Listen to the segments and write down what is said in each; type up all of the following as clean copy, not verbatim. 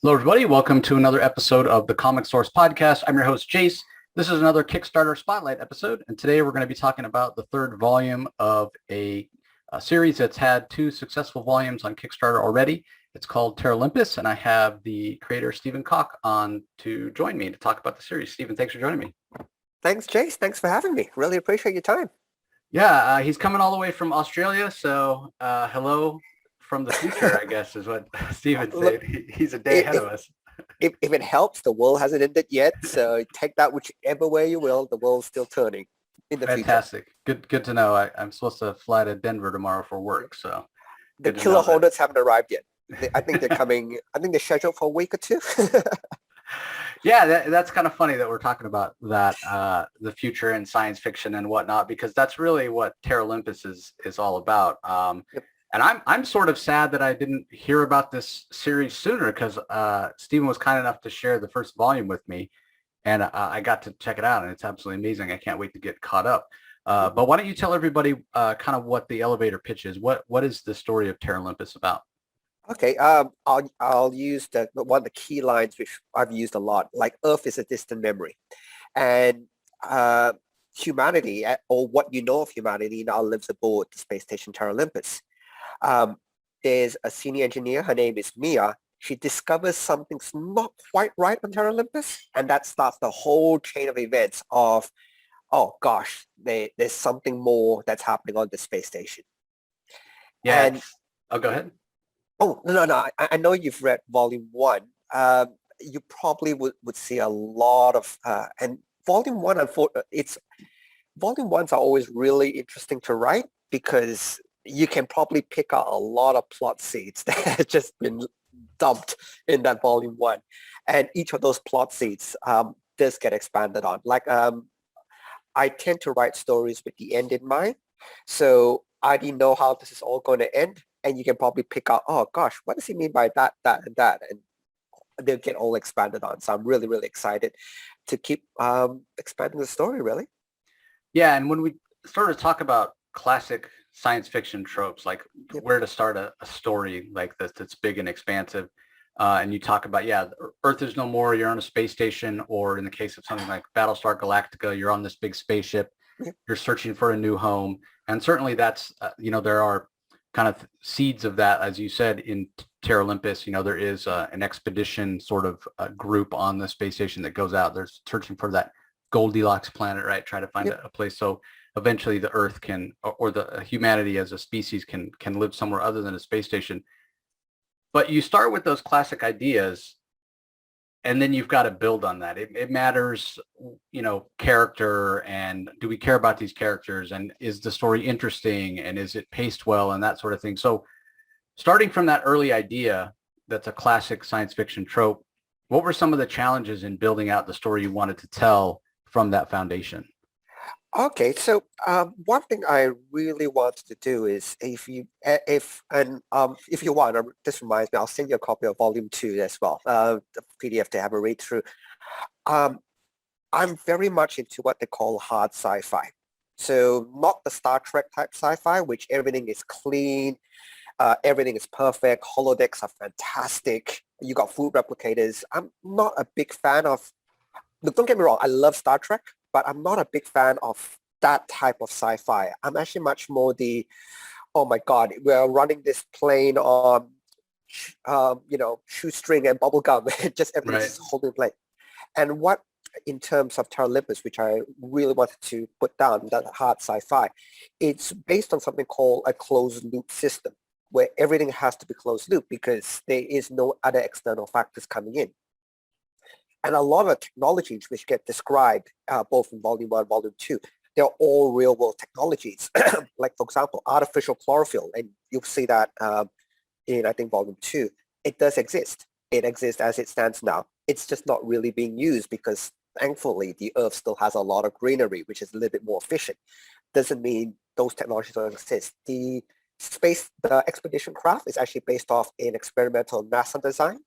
Hello, everybody. Welcome to another episode of the Comic Source Podcast. I'm your host, Jace. This is another Kickstarter Spotlight episode, and today we're going to be talking about the third volume of a series that's had two successful volumes on Kickstarter already. It's called Terralympus, and I have the creator, Stephen Kok, on to join me to talk about the series. Stephen, thanks for joining me. Thanks, Jace. Thanks for having me. Really appreciate your time. Yeah, he's coming all the way from Australia, so hello from the future, I guess, is what Stephen Look, said. He's a day ahead of us. if it helps, the world hasn't ended yet, so take that whichever way you will. The world's still turning in the Fantastic. future. Good to know. I'm supposed to fly to Denver tomorrow for work, so The killer hornets haven't arrived yet. I think they're coming. I think they're scheduled for a week or two. Yeah, that's kind of funny that we're talking about that, the future and science fiction and whatnot, because that's really what Terralympus is all about. Yep. And I'm sort of sad that I didn't hear about this series sooner, because Stephen was kind enough to share the first volume with me, and I got to check it out, and it's absolutely amazing. I can't wait to get caught up. But why don't you tell everybody kind of what the elevator pitch is? What is the story of Terralympus about? Okay, I'll use one of the key lines which I've used a lot, like Earth is a distant memory, and humanity, or what you know of humanity, now lives aboard the space station Terralympus. There's a senior engineer. Her name is Mia. She discovers something's not quite right on Terralympus, and that starts the whole chain of events of, oh gosh, there's something more that's happening on the space station. Yeah. And Oh, go ahead. oh, no. I know you've read volume one. You probably would see a lot of, and volume one, volume ones are always really interesting to write because you can probably pick out a lot of plot seeds that have just been dumped in that volume one. And each of those plot seeds does get expanded on. Like, I tend to write stories with the end in mind. So I already know how this is all going to end. And you can probably pick out, oh gosh, what does he mean by that, and that? And they'll get all expanded on. So I'm really, really excited to keep expanding the story, really. Yeah, and when we sort of talk about classic science fiction tropes, like Yep. where to start a story like this that's big and expansive, and you talk about, yeah, Earth is no more, you're on a space station, or in the case of something like Battlestar Galactica, you're on this big spaceship, Yep. you're searching for a new home. And certainly that's, there are kind of seeds of that, as you said, in Terralympus. There is an expedition sort of group on the space station that goes out. They're searching for that Goldilocks planet, right? Try to find Yep. a place so eventually the Earth can, or the humanity as a species can live somewhere other than a space station. But you start with those classic ideas, and then you've got to build on that. It matters, character, and do we care about these characters, and is the story interesting, and is it paced well, and that sort of thing. So starting from that early idea, that's a classic science fiction trope, what were some of the challenges in building out the story you wanted to tell from that foundation? Okay, so one thing I really wanted to do is if you want, this reminds me, I'll send you a copy of volume two as well, the PDF to have a read through. I'm very much into what they call hard sci-fi. So not the Star Trek type sci-fi, which everything is clean, everything is perfect, holodecks are fantastic, you got food replicators. I'm not a big fan of, look, don't get me wrong, I love Star Trek, but I'm not a big fan of that type of sci-fi. I'm actually much more oh my God, we're running this plane on, shoestring and bubble gum. Just everything's Right. holding play. And what, in terms of Terralympus, which I really wanted to put down, that hard sci-fi, it's based on something called a closed loop system, where everything has to be closed loop because there is no other external factors coming in. And a lot of the technologies which get described both in volume one, volume two, they're all real world technologies. Like, for example, artificial chlorophyll, and you'll see that in, I think, volume two. It does exist. It exists as it stands now. It's just not really being used because thankfully the Earth still has a lot of greenery, which is a little bit more efficient. Doesn't mean those technologies don't exist. The expedition craft is actually based off an experimental NASA design.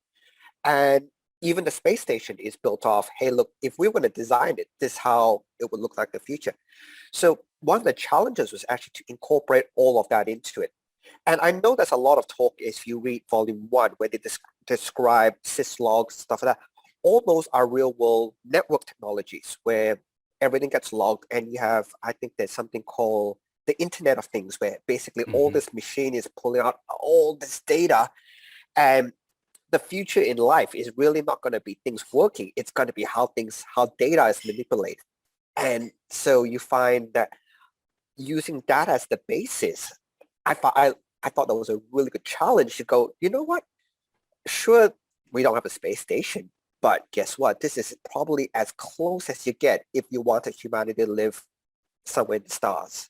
And even the space station is built off, hey, look, if we were to design it, this is how it would look like in the future. So one of the challenges was actually to incorporate all of that into it. And I know there's a lot of talk if you read volume 1 where they describe syslogs, stuff like that. All those are real world network technologies where everything gets logged, and you have, I think there's something called the Internet of Things, where basically all this machine is pulling out all this data. And the future in life is really not going to be things working. It's going to be how data is manipulated. And so you find that using data as the basis, I thought that was a really good challenge to go, you know what? Sure, we don't have a space station, but guess what? This is probably as close as you get if you wanted humanity to live somewhere in the stars.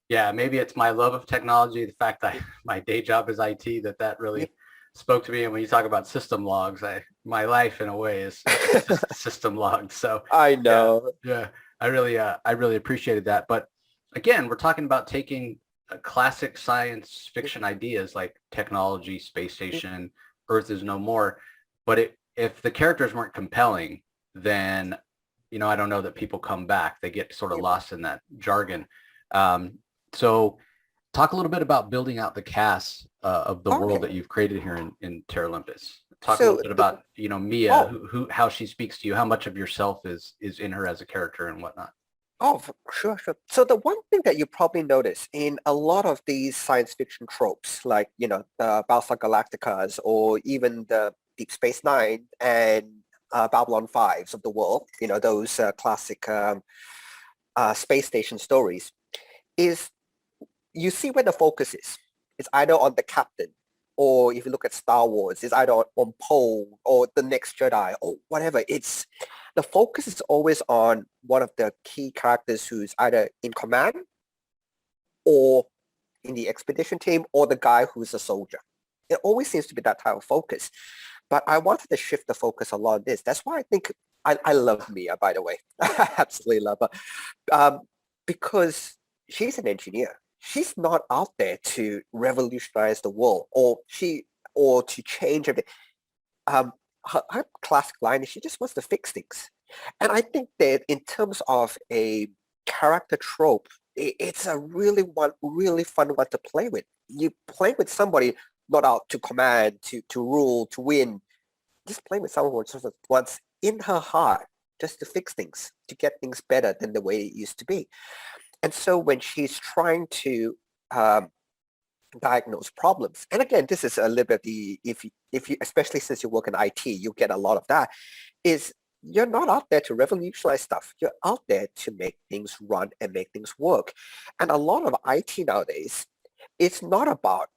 Yeah, maybe it's my love of technology, the fact that my day job is IT, that really spoke to me. And when you talk about system logs, my life in a way is system logs. So I know. Yeah, I really appreciated that. But again, we're talking about taking classic science fiction ideas like technology, space station, Earth is no more. But if the characters weren't compelling, then, I don't know that people come back. They get sort of lost in that jargon. So talk a little bit about building out the cast of the world that you've created here in Terralympus. Talk a little bit about, Mia, how she speaks to you, how much of yourself is in her as a character and whatnot. Oh, sure. So the one thing that you probably notice in a lot of these science fiction tropes, like, the Battlestar Galacticas or even the Deep Space Nine and Babylon 5s of the world, those classic space station stories, is you see where the focus is. It's either on the captain, or if you look at Star Wars, it's either on Poe or the Next Jedi or whatever. The focus is always on one of the key characters who's either in command or in the expedition team or the guy who's a soldier. It always seems to be that type of focus. But I wanted to shift the focus along this. That's why I think I love Mia, by the way. I absolutely love her. Because she's an engineer. She's not out there to revolutionize the world or to change everything. Her classic line is she just wants to fix things. And I think that in terms of a character trope, it's a really fun one to play with. You play with somebody not out to command, to rule, to win. Just play with someone who wants in her heart just to fix things, to get things better than the way it used to be. And so when she's trying to diagnose problems, and again, this is a little bit if you, especially since you work in IT, you get a lot of that, is you're not out there to revolutionize stuff. You're out there to make things run and make things work. And a lot of IT nowadays, it's not about,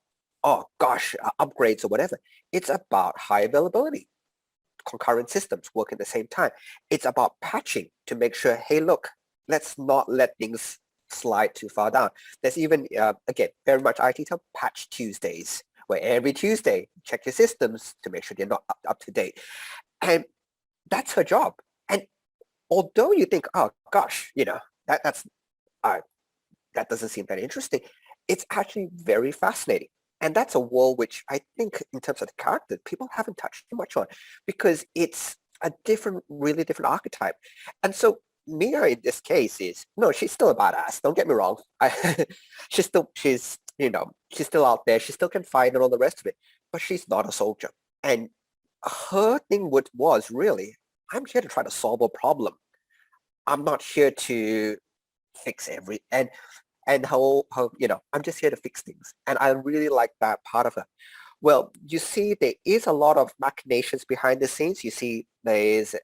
upgrades or whatever. It's about high availability. Concurrent systems work at the same time. It's about patching to make sure, hey, look, let's not let things slide too far down. There's even, again, very much IT term, patch Tuesdays, where every Tuesday, check your systems to make sure they're not up to date. And that's her job. And although you think, oh gosh, that doesn't seem that interesting, it's actually very fascinating. And that's a world which I think in terms of the character, people haven't touched too much on because it's a really different archetype. And so Mia in this case she's still a badass. Don't get me wrong. She's still out there. She still can fight and all the rest of it, but she's not a soldier. And her thing was really, I'm here to try to solve a problem. I'm not here to fix and how I'm just here to fix things. And I really like that part of her. Well, you see there is a lot of machinations behind the scenes. You see there's,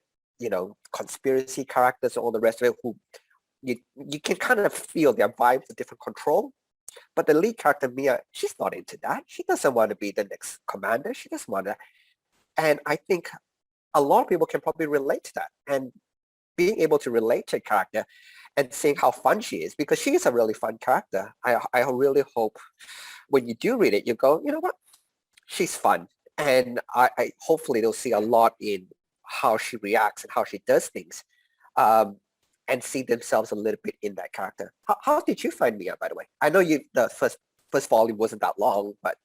conspiracy characters and all the rest of it who you can kind of feel their vibes of different control. But the lead character, Mia, she's not into that. She doesn't want to be the next commander. She doesn't want to. And I think a lot of people can probably relate to that. And being able to relate to a character and seeing how fun she is, because she is a really fun character. I really hope when you do read it, you go, you know what? She's fun. And I hopefully they'll see a lot in how she reacts and how she does things and see themselves a little bit in that character. How did you find Mia, by the way? I know the first volume wasn't that long, but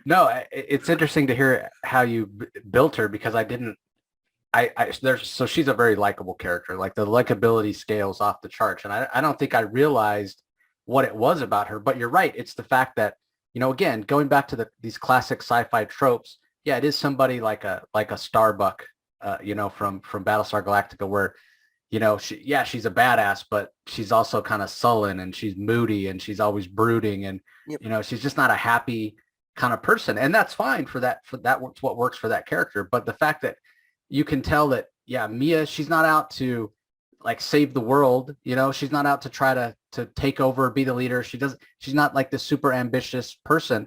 no, it's interesting to hear how you built her because I didn't. So she's a very likable character. Like the likability scales off the charts, and I don't think I realized what it was about her. But you're right. It's the fact that, again, going back to these classic sci-fi tropes, yeah, it is somebody like a Starbuck, from Battlestar Galactica, where, she's a badass, but she's also kind of sullen and she's moody and she's always brooding, and Yep. she's just not a happy kind of person, and that's fine for that. What works for that character. But the fact that you can tell that, yeah, Mia, she's not out to like save the world. She's not out to try to take over, be the leader. She's not like this super ambitious person.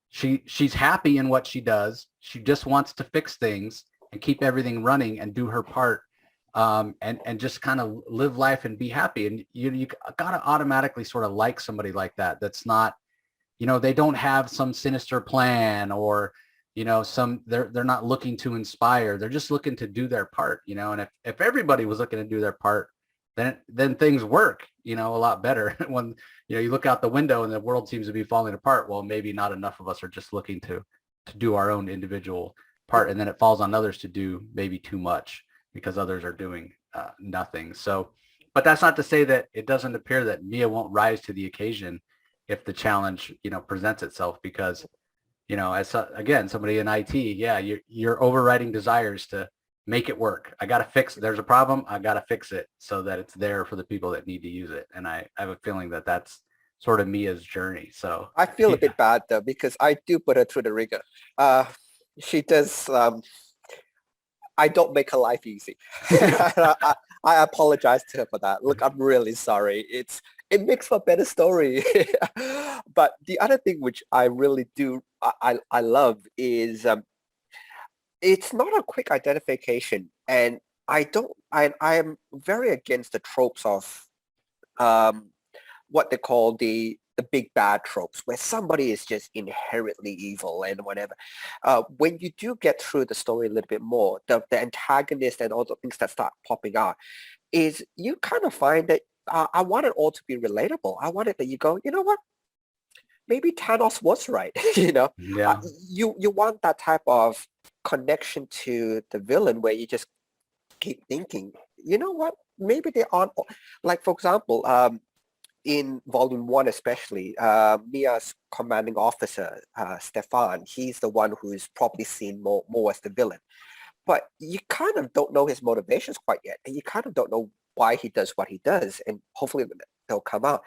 She's happy in what she does. She just wants to fix things and keep everything running and do her part, and just kind of live life and be happy. And you gotta automatically sort of like somebody like that. That's not, they don't have some sinister plan, or, they're not looking to inspire. They're just looking to do their part, and if everybody was looking to do their part, then things work, a lot better. When, you look out the window and the world seems to be falling apart, well, maybe not enough of us are just looking to do our own individual part. And then it falls on others to do maybe too much because others are doing nothing. So, but that's not to say that it doesn't appear that Mia won't rise to the occasion if the challenge, presents itself, because, as again, somebody in IT, yeah, your overriding desires to make it work. I got to fix it. There's a problem. I got to fix it so that it's there for the people that need to use it. And I have a feeling that that's sort of Mia's journey. So I feel yeah. a bit bad though, because I do put her through the ringer. She does. I don't make her life easy. I apologize to her for that. Look, I'm really sorry. It makes for a better story. But the other thing which I really do I love is it's not a quick identification, and I am very against the tropes of um, what they call the big bad tropes, where somebody is just inherently evil and whatever. When you do get through the story a little bit more, the antagonist and all the things that start popping out, is you kind of find that I want it all to be relatable. I want it that you go, you know what? Maybe Thanos was right. Yeah. You want that type of connection to the villain where you just keep thinking, you know what? Maybe they aren't like, for example, in volume one, especially, Mia's commanding officer, Stefan, he's the one who's probably seen more as the villain. But you kind of don't know his motivations quite yet. And you kind of don't know why he does what he does. And hopefully they'll come out.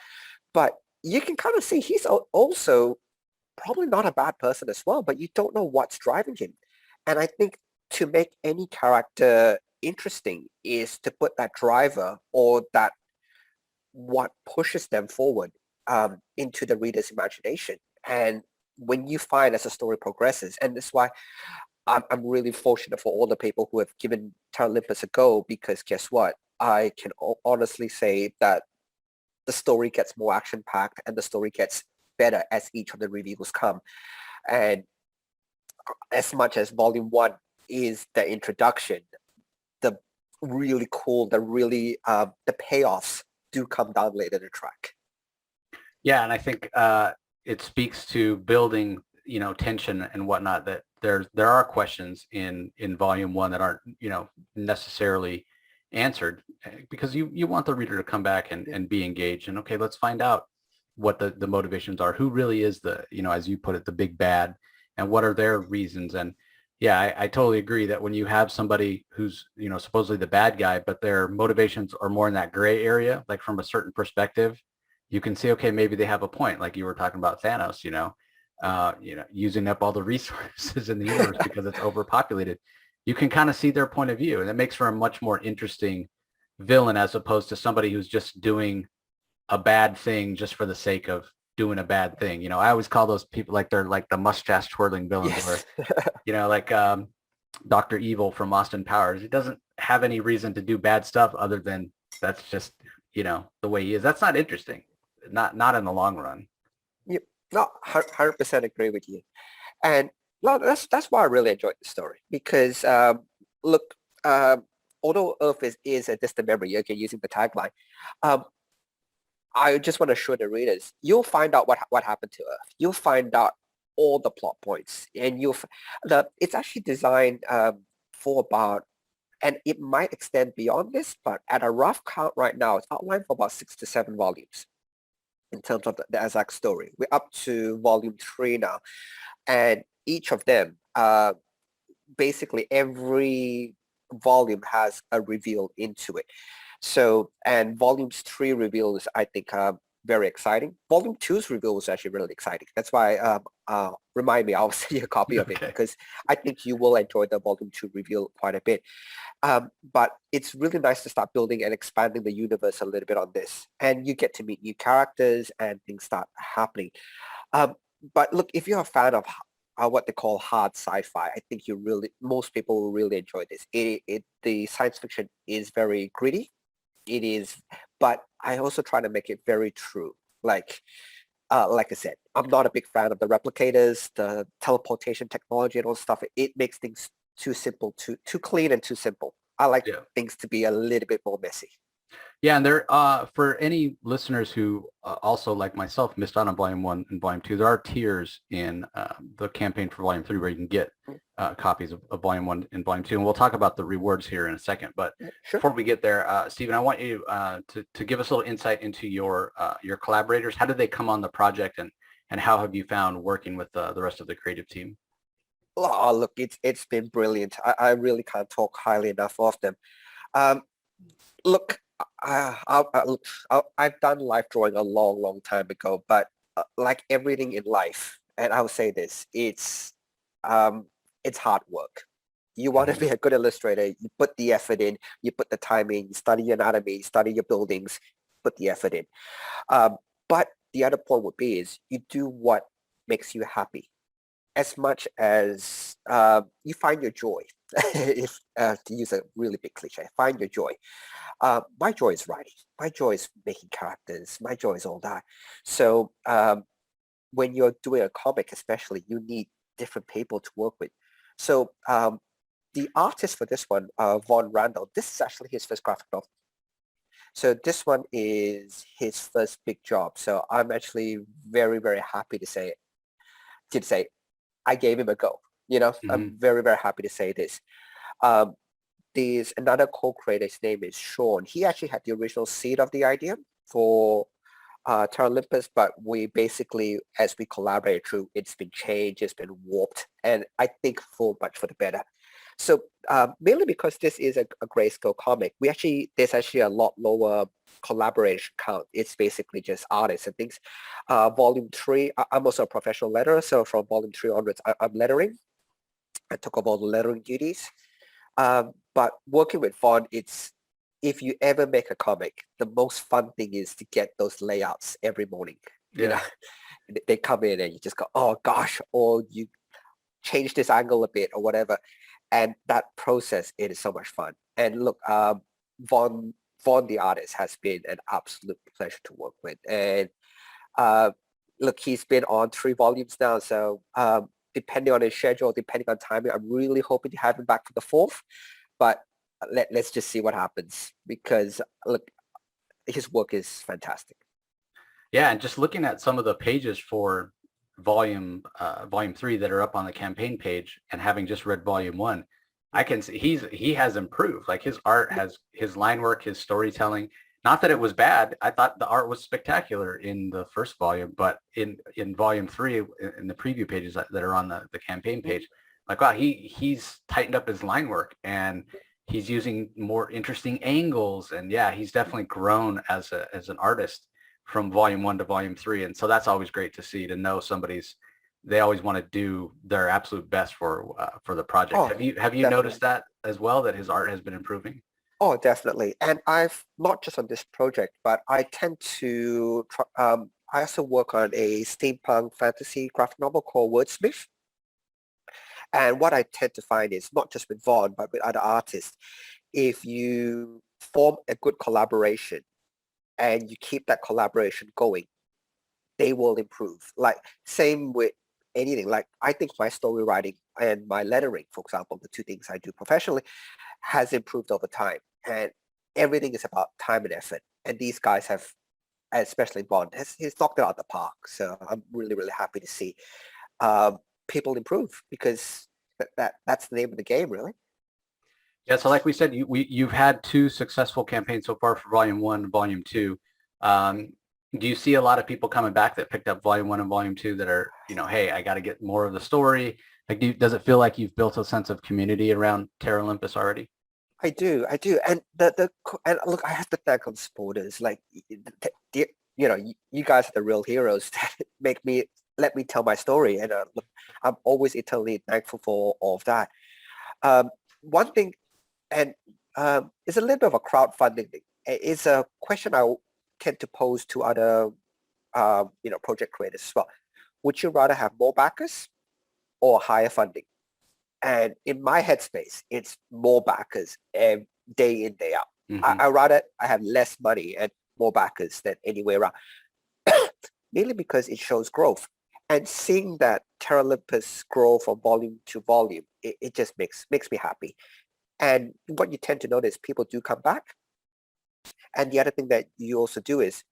But you can kind of see he's also probably not a bad person as well, but you don't know what's driving him. And I think to make any character interesting is to put that driver, or that what pushes them forward, into the reader's imagination. And when you find as the story progresses, and that's why I'm really fortunate for all the people who have given Terralympus a go, because guess what? I can honestly say that the story gets more action-packed and the story gets better as each of the reviews come. And as much as volume one is the introduction, the really cool, the payoffs do come down later in the track. Yeah, and I think it speaks to building, tension and whatnot, that there are questions in volume one that aren't, necessarily answered, because you want the reader to come back and be engaged, and okay, let's find out what the motivations are. Who really is the, as you put it, the big bad, and what are their reasons? And yeah, I totally agree that when you have somebody who's, supposedly the bad guy, but their motivations are more in that gray area, like from a certain perspective, you can see, okay, maybe they have a point, like you were talking about Thanos, using up all the resources in the universe because it's overpopulated. You can kind of see their point of view, and it makes for a much more interesting villain, as opposed to somebody who's just doing a bad thing just for the sake of doing a bad thing. I always call those people, like, they're like the mustache twirling villains, Yes. where, like Dr. Evil from Austin Powers. He doesn't have any reason to do bad stuff other than that's just, the way he is. That's not interesting. Not in the long run. Yep. No, 100% agree with you. And no, that's why I really enjoyed the story, because look, although Earth is a distant memory, again, using the tagline, um, I just want to show the readers, you'll find out what happened to Earth. You'll find out all the plot points, and it's actually designed for about, and it might extend beyond this, but at a rough count right now, it's outlined for about 6 to 7 volumes. in terms of the Azak story. We're up to volume 3 now, and each of them, basically every volume has a reveal into it. So, and volumes 3 reveals, I think, very exciting. Volume 2's reveal was actually really exciting. That's why, remind me, I'll send you a copy of it, Okay. because I think you will enjoy the volume 2 reveal quite a bit. But it's really nice to start building and expanding the universe a little bit on this. And you get to meet new characters and things start happening. But look, if you're a fan of what they call hard sci-fi, I think most people will really enjoy this. The science fiction is very gritty. It is, but I also try to make it very true. Like I said, I'm not a big fan of the replicators, the teleportation technology and all stuff. It makes things too simple, too clean and too simple. I like Yeah. things to be a little bit more messy. Yeah, and there for any listeners who also like myself missed out on volume 1 and volume 2, there are tiers in the campaign for volume 3 where you can get copies of volume 1 and volume 2, and we'll talk about the rewards here in a second. But Sure. before we get there, Stephen, I want you to give us a little insight into your collaborators. How did they come on the project, and how have you found working with the rest of the creative team? Oh, look, it's been brilliant. I really can't talk highly enough of them. Um, Look, I've done life drawing a long, long time ago, but like everything in life, and I'll say this, it's hard work. You want to Mhm. be a good illustrator, you put the effort in, you put the time in, you study your anatomy, study your buildings, put the effort in. But the other point would be is you do what makes you happy as much as you find your joy. If to use a really big cliche, find your joy. My joy is writing. My joy is making characters. My joy is all that. So when you're doing a comic, especially, you need different people to work with. So the artist for this one, Von Randall, this is actually his first graphic novel. So this one is his first big job. So I'm actually very, very happy to say I gave him a go. I'm Mhm. very, very happy to say this. Um, there's another co-creator, his name is Sean. He actually had the original seed of the idea for Terralympus, but we basically, as we collaborate through, it's been changed, it's been warped, and I think for much for the better. So mainly because this is a Greyscale comic, there's actually a lot lower collaboration count. It's basically just artists and things. Volume 3, I'm also a professional letterer, so from volume 3 onwards, I'm lettering. I took up all the lettering duties. But working with Vaughn, if you ever make a comic, the most fun thing is to get those layouts every morning. Yeah. They come in and you just go, oh gosh, or you change this angle a bit or whatever. And that process, it is so much fun. And look, Vaughn, Vaughn the artist has been an absolute pleasure to work with. And uh, look, he's been on 3 volumes now. So depending on his schedule, depending on timing, I'm really hoping to have him back for the 4th. But let's just see what happens, because look, his work is fantastic. Yeah, and just looking at some of the pages for volume 3 that are up on the campaign page, and having just read volume 1, I can see he has improved. Like his art has, his line work, his storytelling. Not that it was bad. I thought the art was spectacular in the first volume, but in volume 3, in the preview pages that are on the campaign page, like wow, he's tightened up his line work, and he's using more interesting angles, and yeah, he's definitely grown as an artist from volume 1 to volume 3. And so that's always great to see, to know they always want to do their absolute best for the project. Oh, Have you definitely. noticed that as well, that his art has been improving? Oh, definitely. And I've not just on this project, but I tend to I also work on a steampunk fantasy graphic novel called Wordsmith. And what I tend to find is not just with Vaughn, but with other artists, if you form a good collaboration and you keep that collaboration going, they will improve. Like same with anything. Like I think my story writing and my lettering, for example, the 2 things I do professionally, has improved over time. And everything is about time and effort. And these guys have, especially Bond, he's knocked it out of the park. So I'm really, really happy to see um, people improve, because that's the name of the game, really. Yeah, so like we said, you've had 2 successful campaigns so far for volume 1 and volume 2. Do you see a lot of people coming back that picked up volume 1 and volume 2 that are, hey, I got to get more of the story? Like, does it feel like you've built a sense of community around Terralympus already? I do, and and look, I have to thank on supporters. Like, you guys are the real heroes that let me tell my story, and look, I'm always eternally thankful for all of that. One thing, and it's a little bit of a crowdfunding thing. It's a question I tend to pose to other, project creators as well. Would you rather have more backers or higher funding? And in my headspace, it's more backers day in, day out. Mm-hmm. I rather I have less money and more backers than anywhere around. Mainly because it shows growth. And seeing that Terralympus grow from volume to volume, it just makes me happy. And what you tend to notice, people do come back. And the other thing that you also do is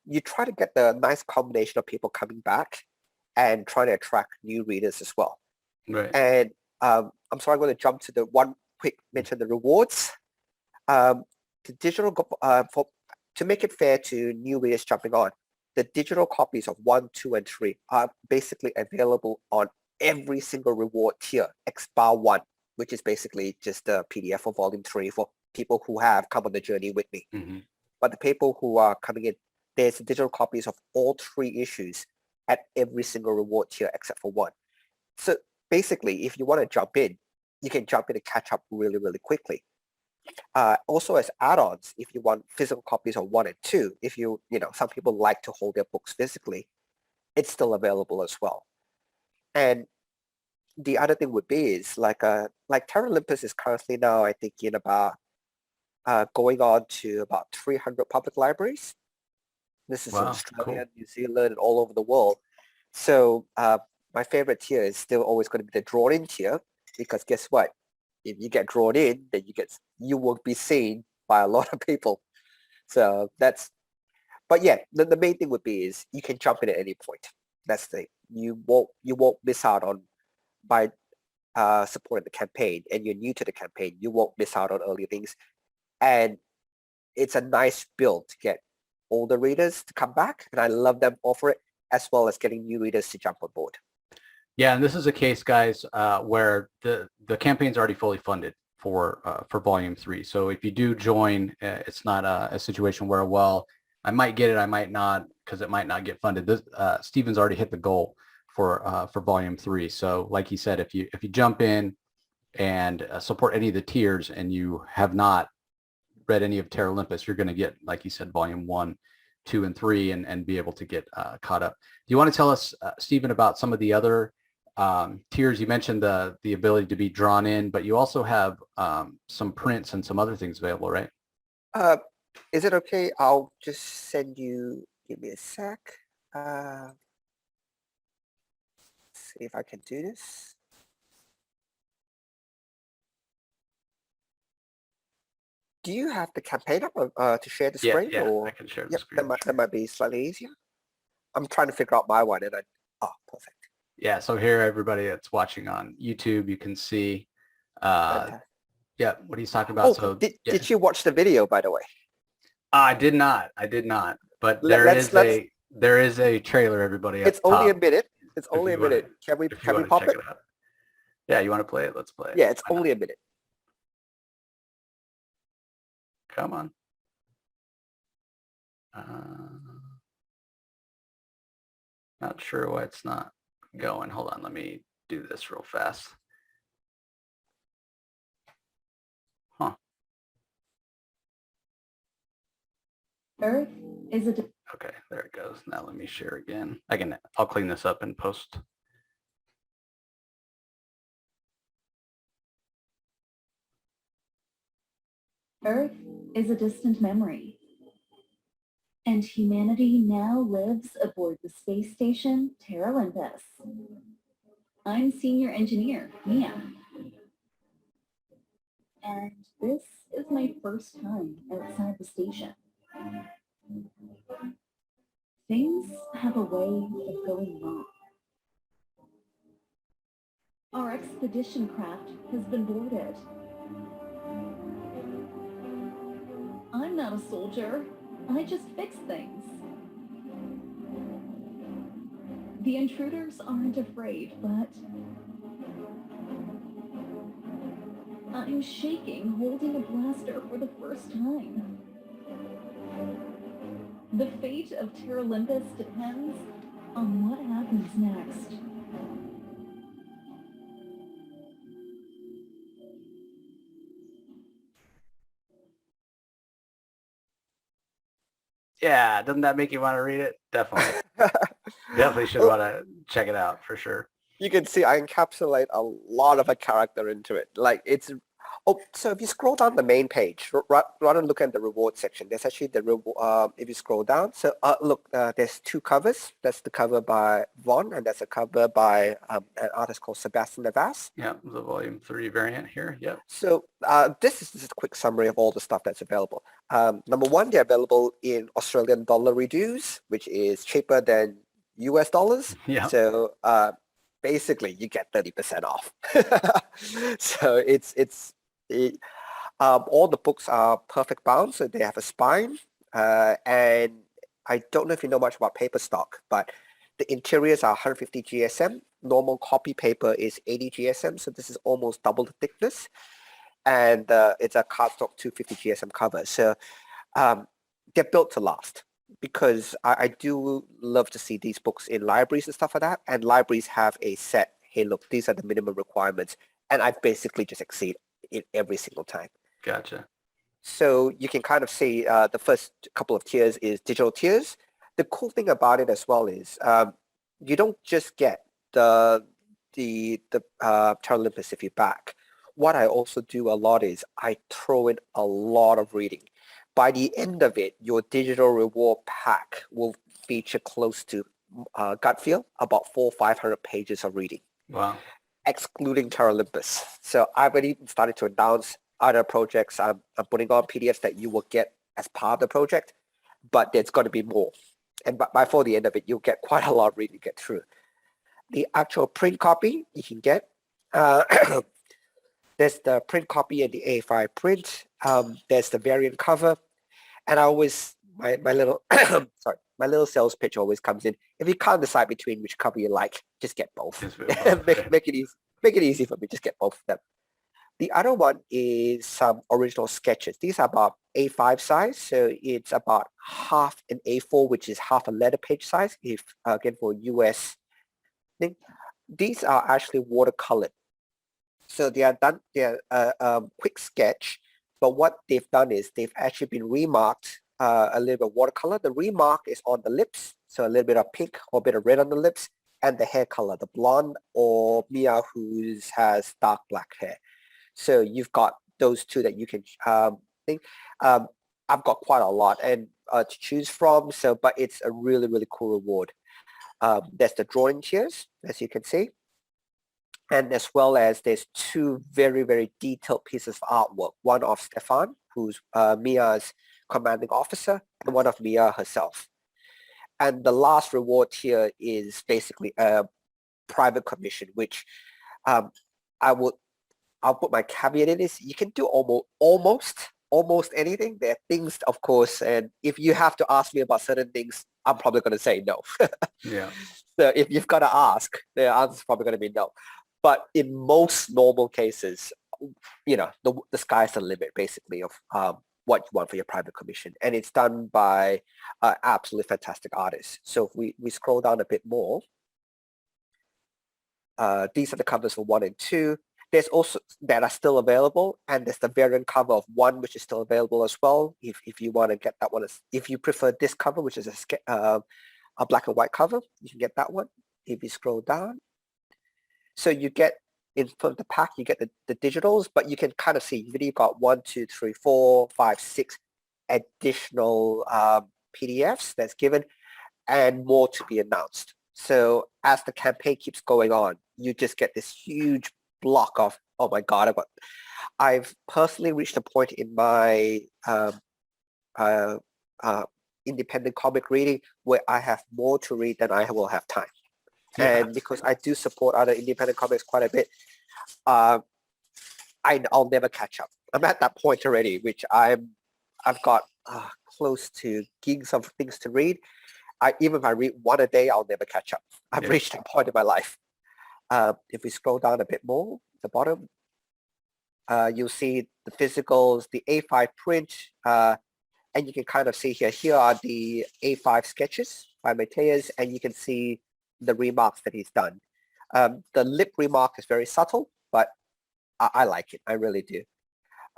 you try to get the nice combination of people coming back and trying to attract new readers as well. Right. And I'm sorry, I'm going to jump to the one quick mention, the rewards. The digital, to make it fair to new readers jumping on, the digital copies of 1, 2, and 3 are basically available on every single reward tier, bar 1, which is basically just a PDF of volume 3 for people who have come on the journey with me. Mm-hmm. But the people who are coming in, there's digital copies of all 3 issues at every single reward tier except for 1. So basically, if you want to jump in, you can jump in and catch up really, really quickly. Also, as add-ons, if you want physical copies of 1 and 2, if some people like to hold their books physically, it's still available as well. And the other thing would be is like Terralympus is currently now, I think, in about going on to about 300 public libraries. This is in Australia, cool. New Zealand, and all over the world. So my favorite tier is still always going to be the drawn-in tier, because guess what? If you get drawn in, then you will be seen by a lot of people. So but yeah, the main thing would be is you can jump in at any point. That's the thing. You won't miss out on by supporting the campaign, and you're new to the campaign. You won't miss out on early things, and it's a nice build to get older readers to come back, and I love them offer it, as well as getting new readers to jump on board. Yeah, and this is a case, guys, where the campaign's already fully funded for volume 3. So if you do join, it's not a situation where, well, I might get it, I might not, because it might not get funded. Stephen's already hit the goal for volume 3. So like he said, if you jump in and support any of the tiers and you have not read any of Terralympus, you're going to get, like you said, volume 1, 2, and 3, and be able to get caught up. Do you want to tell us, Stephen, about some of the other tiers? You mentioned the ability to be drawn in, but you also have some prints and some other things available, right? Is it okay? I'll just send you, give me a sec. See if I can do this. Do you have the campaign up to share the screen? Yeah, or? I can share the screen. That might be slightly easier. I'm trying to figure out my one, and perfect. Yeah, so here, everybody that's watching on YouTube, you can see, yeah, what he's talking about. So did you watch the video, by the way? I did not, but there is a trailer, everybody. It's only a minute. It's only a minute. Can we pop it? Yeah, you want to play it? Let's play it. Yeah, it's only a minute. Come on. Not sure why it's not going. Hold on, let me do this real fast. Huh. Earth is a... Okay, there it goes. Now let me share again. I'll clean this up in post. Earth is a distant memory, and humanity now lives aboard the space station Terralympus. I'm senior engineer, Mia, and this is my first time outside the station. Things have a way of going wrong. Our expedition craft has been boarded. I'm not a soldier. I just fix things. The intruders aren't afraid, but I'm shaking holding a blaster for the first time. The fate of Terralympus depends on what happens next. Yeah, doesn't that make you want to read it? Definitely. Definitely should Well, want to check it out for sure. you can see I encapsulate a lot of a character into it. Like it's, oh, so if you scroll down the main page, rather than look at the reward section, there's actually the reward, if you scroll down, so look, there's two covers. That's the cover by Vaughn, and that's a cover by an artist called Sebastian Navas. Yeah, the volume 3 variant here. Yep. So this is just a quick summary of all the stuff that's available. Number one, they're available in Australian dollar reduce, which is cheaper than US dollars. Yeah. So basically you get 30% off. So all the books are perfect bound, so they have a spine. And I don't know if you know much about paper stock, but the interiors are 150 GSM. Normal copy paper is 80 GSM, so this is almost double the thickness. And it's a cardstock 250 GSM cover. So they're built to last, because I do love to see these books in libraries and stuff like that. And libraries have a set, hey, look, these are the minimum requirements. And I basically just exceed it every single time. Gotcha. So you can kind of see the first couple of tiers is digital tiers. The cool thing about it as well is you don't just get the Terralympus if you back. What I also do a lot is I throw in a lot of reading. By the end of it, your digital reward pack will feature close to gut feel about 400-500 pages of reading. Wow. Excluding Terralympus. So I've already started to announce other projects. I'm putting on PDFs that you will get as part of the project, but there's got to be more. And before the end of it, you'll get quite a lot of reading to get through. The actual print copy you can get. There's the print copy and the A5 print. There's the variant cover. And I always, my little, sorry, my little sales pitch always comes in. If you can't decide between which cover you like, just get both. make it easy. Make it easy for me. Just get both of them. The other one is some original sketches. These are about A5 size, so it's about half an A4, which is half a letter page size. If again for US thing, these are actually watercolored. So they are done. They are quick sketch, but what they've done is they've actually been remarked a little bit watercolor. The remark is on the lips, so a little bit of pink or a bit of red on the lips, and the hair color, the blonde or Mia who has dark black hair. So you've got those two that you can think. I've got quite a lot and to choose from. So, but it's a really, really cool reward. There's the drawing tiers, as you can see. And as well as there's two very, very detailed pieces of artwork. One of Stefan, who's Mia's commanding officer, and one of Mia herself. And the last reward tier is basically a private commission, which I'll put my caveat in is you can do almost anything. There are things, of course, and if you have to ask me about certain things, I'm probably going to say no. Yeah. So if you've got to ask, the answer's probably going to be no. But in most normal cases, you know, the sky's the limit, basically, of what you want for your private commission. And it's done by absolutely fantastic artists. So if we scroll down a bit more, these are the covers for 1 and 2. There's also that are still available, and there's the variant cover of 1, which is still available as well. If you want to get that one, if you prefer this cover, which is a black and white cover, you can get that one. If you scroll down, so you get in from the pack, you get the digitals, but you can kind of see you've already got 1, 2, 3, 4, 5, 6 additional PDFs that's given, and more to be announced. So as the campaign keeps going on, you just get this huge block of, oh my God, I've personally reached a point in my independent comic reading where I have more to read than I will have time. Yeah. And because I do support other independent comics quite a bit, I'll never catch up. I'm at that point already, which I've got close to gigs of things to read. Even if I read one a day, I'll never catch up. I've reached that point in my life. If we scroll down a bit more, the bottom, you'll see the physicals, the A5 print, and you can kind of see here are the A5 sketches by Mateus, and you can see the remarks that he's done. The lip remark is very subtle, but I like it. I really do.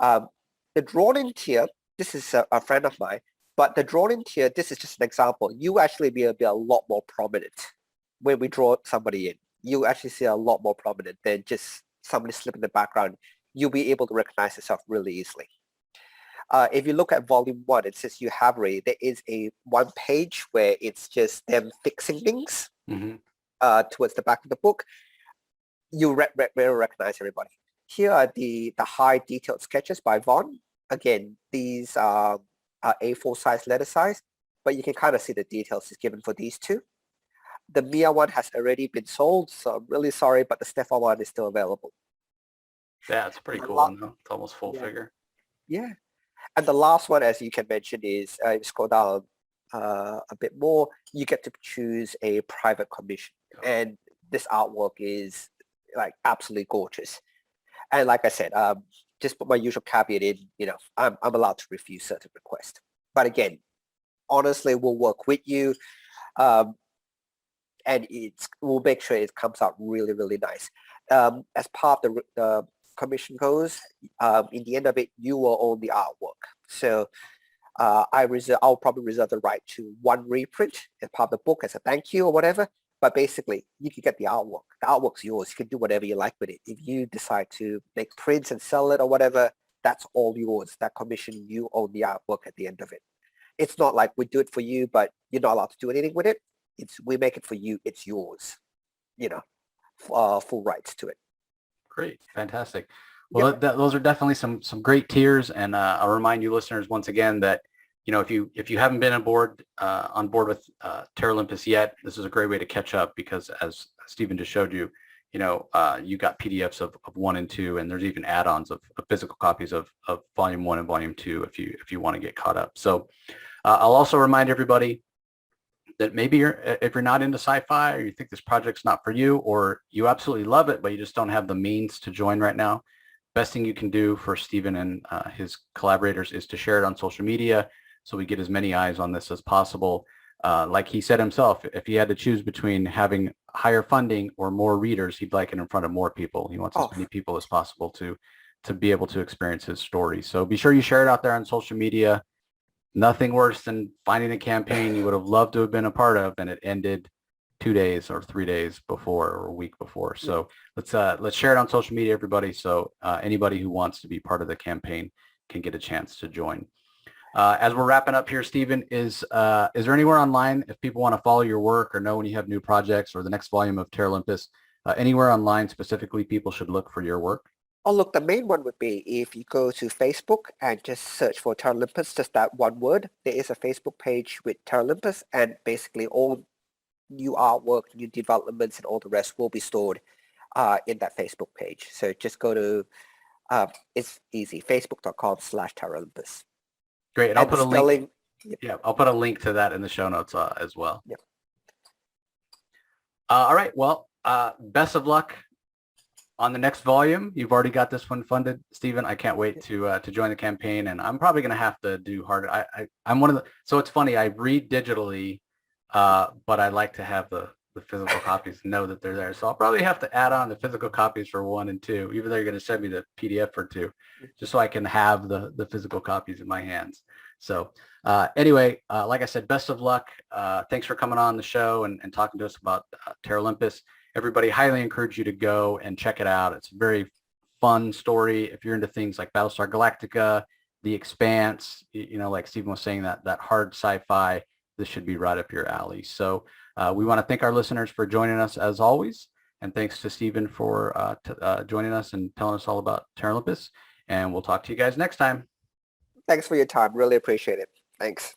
The drawn-in tier, this is a friend of mine, but the drawn-in tier, this is just an example. You actually be a lot more prominent when we draw somebody in. You actually see a lot more prominent than just somebody slip in the background. You'll be able to recognize yourself really easily. If you look at volume 1, it says you have already, there is a one page where it's just them fixing things towards the back of the book. You will recognize everybody. Here are the high detailed sketches by Vaughn. Again, these are A4 size letter size, but you can kind of see the details is given for these two. The Mia one has already been sold, so I'm really sorry, but the Stefan one is still available. Yeah, it's a pretty cool one though. It's almost full figure. Yeah. And the last one, as you can mention, is you scroll down a bit more, you get to choose a private commission. And this artwork is like absolutely gorgeous. And like I said, just put my usual caveat in, I'm allowed to refuse certain requests. But again, honestly, we'll work with you. And we'll make sure it comes out really, really nice. As part of the commission goes, in the end of it, you will own the artwork. So I'll probably reserve the right to one reprint as part of the book as a thank you or whatever. But basically, you can get the artwork. The artwork's yours. You can do whatever you like with it. If you decide to make prints and sell it or whatever, that's all yours. That commission, you own the artwork at the end of it. It's not like we do it for you, but you're not allowed to do anything with it. We make it for you. It's yours. Full rights to it. Great, fantastic. Well, those are definitely some great tiers, and I'll remind you listeners once again that if you haven't been on board with Terralympus yet, this is a great way to catch up because as Stephen just showed you, you got PDFs of 1 and 2, and there's even add-ons of physical copies of volume 1 and volume 2 if you want to get caught up. So I'll also remind everybody that maybe if you're not into sci-fi or you think this project's not for you, or you absolutely love it but you just don't have the means to join right now, best thing you can do for Stephen and his collaborators is to share it on social media so we get as many eyes on this as possible. Like he said himself, if he had to choose between having higher funding or more readers, he'd like it in front of more people. He wants as many people as possible to be able to experience his story. So be sure you share it out there on social media. Nothing worse than finding a campaign you would have loved to have been a part of and it ended 2 days or 3 days before or a week before. So let's share it on social media, everybody, so anybody who wants to be part of the campaign can get a chance to join. As we're wrapping up here, Stephen, is there anywhere online if people want to follow your work or know when you have new projects or the next volume of Terralympus, anywhere online specifically people should look for your work? Oh, look, the main one would be if you go to Facebook and just search for Terralympus, just that one word. There is a Facebook page with Terralympus, and basically all new artwork, new developments, and all the rest will be stored in that Facebook page. So just go to, it's easy, facebook.com/Terralympus. Great. And I'll put a link. Yeah, I'll put a link to that in the show notes as well. Yep. All right. Well, best of luck on the next volume. You've already got this one funded, Stephen. I can't wait to join the campaign, and I'm probably going to have to do harder. I'm one of the. So it's funny. I read digitally, but I like to have the physical copies, know that they're there. So I'll probably have to add on the physical copies for 1 and 2, even though you're going to send me the PDF for 2, just so I can have the physical copies in my hands. So anyway, like I said, best of luck. Thanks for coming on the show and talking to us about Terralympus. Everybody, highly encourage you to go and check it out. It's a very fun story. If you're into things like Battlestar Galactica, The Expanse, like Stephen was saying, that hard sci-fi, this should be right up your alley. So we want to thank our listeners for joining us as always. And thanks to Stephen for joining us and telling us all about Terralympus. And we'll talk to you guys next time. Thanks for your time. Really appreciate it. Thanks.